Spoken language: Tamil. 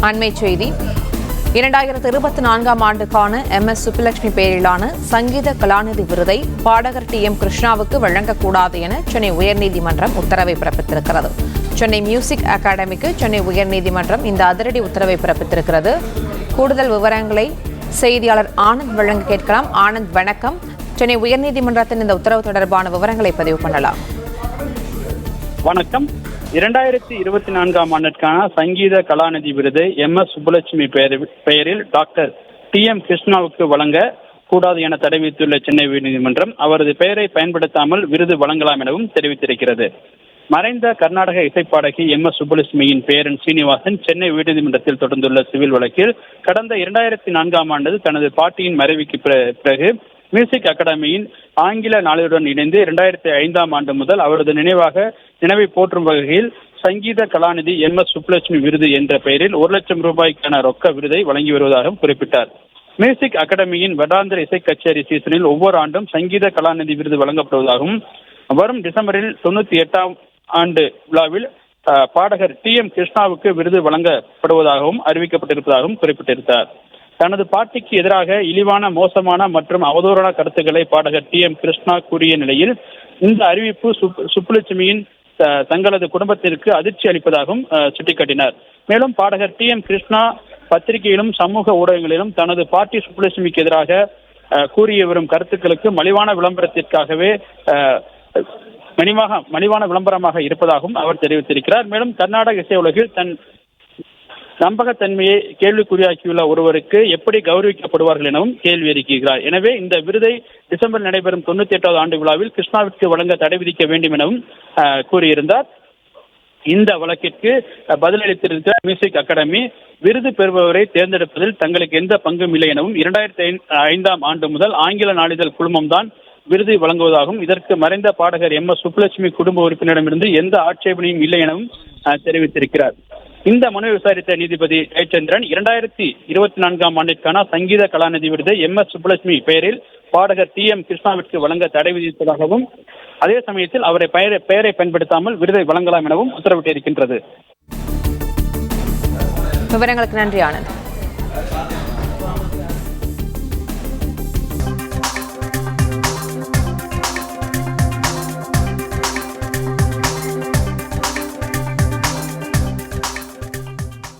அண்மை செய்தி. 2024ஆம் ஆண்டுக்கான MS சுப்புலட்சுமி பெயரிலான சங்கீத கலாநிதி விருதை பாடகர் TM கிருஷ்ணாவுக்கு வழங்கக்கூடாது என சென்னை உயர்நீதிமன்றம் உத்தரவை பிறப்பித்திருக்கிறது. சென்னை மியூசிக் அகாடமிக்கு சென்னை உயர்நீதிமன்றம் இந்த அதிரடி உத்தரவை பிறப்பித்திருக்கிறது. கூடுதல் விவரங்களை செய்தியாளர் ஆனந்த் வழங்க கேட்கலாம். ஆனந்த், வணக்கம். சென்னை உயர்நீதிமன்றத்தின் இந்த உத்தரவு தொடர்பான விவரங்களை பதிவு பண்ணலாம். வணக்கம். 2024ஆம் ஆண்டிற்கான சங்கீத கலாநிதி விருதை MS சுப்புலட்சுமி பெயரில் டாக்டர் TM கிருஷ்ணாவுக்கு வழங்க கூடாது என தடை விதித்துள்ள சென்னை உயர்நீதிமன்றம் அவரது பெயரை பயன்படுத்தாமல் விருது வழங்கலாம் எனவும் தெரிவித்திருக்கிறது. மறைந்த கர்நாடக இசைப்பாடகி MS சுப்புலட்சுமியின் பேரன் சீனிவாசன் சென்னை உயர்நீதிமன்றத்தில் தொடர்ந்துள்ள சிவில் வழக்கில் கடந்த 2004ஆம் ஆண்டு தனது பாட்டியின் மறைவுக்கு பிறகு மியூசிக் அகாடமியின் ஆங்கில நாளிதழுடன் இணைந்து 2005ஆம் ஆண்டு முதல் அவரது நினைவை போற்றும் வகையில் சங்கீத கலாநிதி MS சுப்புலட்சுமி விருது என்ற பெயரில் 1 லட்சம் ரூபாய்க்கான ரொக்க விருதை வழங்கி வருவதாகவும் குறிப்பிட்டார். மியூசிக் அகாடமியின் வருடாந்திர இசை கச்சேரி சீசனில் ஒவ்வொரு ஆண்டும் சங்கீத கலாநிதி விருது வழங்கப்படுவதாகவும் வரும் டிசம்பரில் 98ஆம் ஆண்டு விழாவில் பாடகர் TM கிருஷ்ணாவுக்கு விருது வழங்கப்படுவதாகவும் அறிவிக்கப்பட்டிருப்பதாகவும் குறிப்பிட்டிருந்தார். தனது பாட்டிக்கு எதிராக இழிவான, மோசமான மற்றும் அவதூறான கருத்துக்களை பாடகர் TM கிருஷ்ணா கூறிய நிலையில் இந்த அறிவிப்பு சுப்புலட்சுமியின் தங்களது குடும்பத்திற்கு அதிர்ச்சி அளிப்பதாகவும் சுட்டிக்காட்டினார். மேலும் பாடகர் TM கிருஷ்ணா பத்திரிகையிலும் சமூக ஊடகங்களிலும் தனது பாட்டி சுப்புலட்சுமிக்கு எதிராக கூறிய வரும் கருத்துக்களுக்கு மலிவான விளம்பரத்திற்காகவே மலிவான விளம்பரமாக இருப்பதாகவும் அவர் தெரிவித்திருக்கிறார். மேலும் கர்நாடக இசை உலகில் தன் நம்பகத்தன்மையை கேள்விக்குறியாக்கியுள்ள ஒருவருக்கு எப்படி கௌரவிக்கப்படுவார்கள் எனவும் கேள்வி எழுப்புகிறார். எனவே இந்த விருதை டிசம்பர் நடைபெறும் 98வது ஆண்டு விழாவில் கிருஷ்ணாவிற்கு வழங்க தடை விதிக்க வேண்டும் எனவும் கூறியிருந்தார். இந்த வழக்கிற்கு பதிலளித்திருந்த மியூசிக் அகாடமி விருது பெறுபவரை தேர்ந்தெடுப்பதில் தங்களுக்கு எந்த பங்கும் இல்லை எனவும் 2005ஆம் ஆண்டு முதல் ஆங்கில நாளிதழ் குழுமம்தான் விருது வழங்குவதாகவும் இதற்கு மறைந்த பாடகர் MS சுப்புலட்சுமி குடும்ப உறுப்பினரிடமிருந்து எந்த ஆட்சேபனையும் இல்லை எனவும் தெரிவித்திருக்கிறார். இந்த மனுவை விசாரித்த நீதிபதி ஜெயச்சந்திரன் 2024ஆம் ஆண்டிற்கான சங்கீத கலாநிதி விருதை MS சுப்புலட்சுமி பெயரில் பாடகர் TM கிருஷ்ணாவிற்கு வழங்க தடை விதிப்பதாகவும் அதே சமயத்தில் அவரை பெயரை பயன்படுத்தாமல் விருதை வழங்கலாம் எனவும் உத்தரவிட்டிருக்கின்றது. விவரங்களுக்கு நன்றி ஆனந்த்.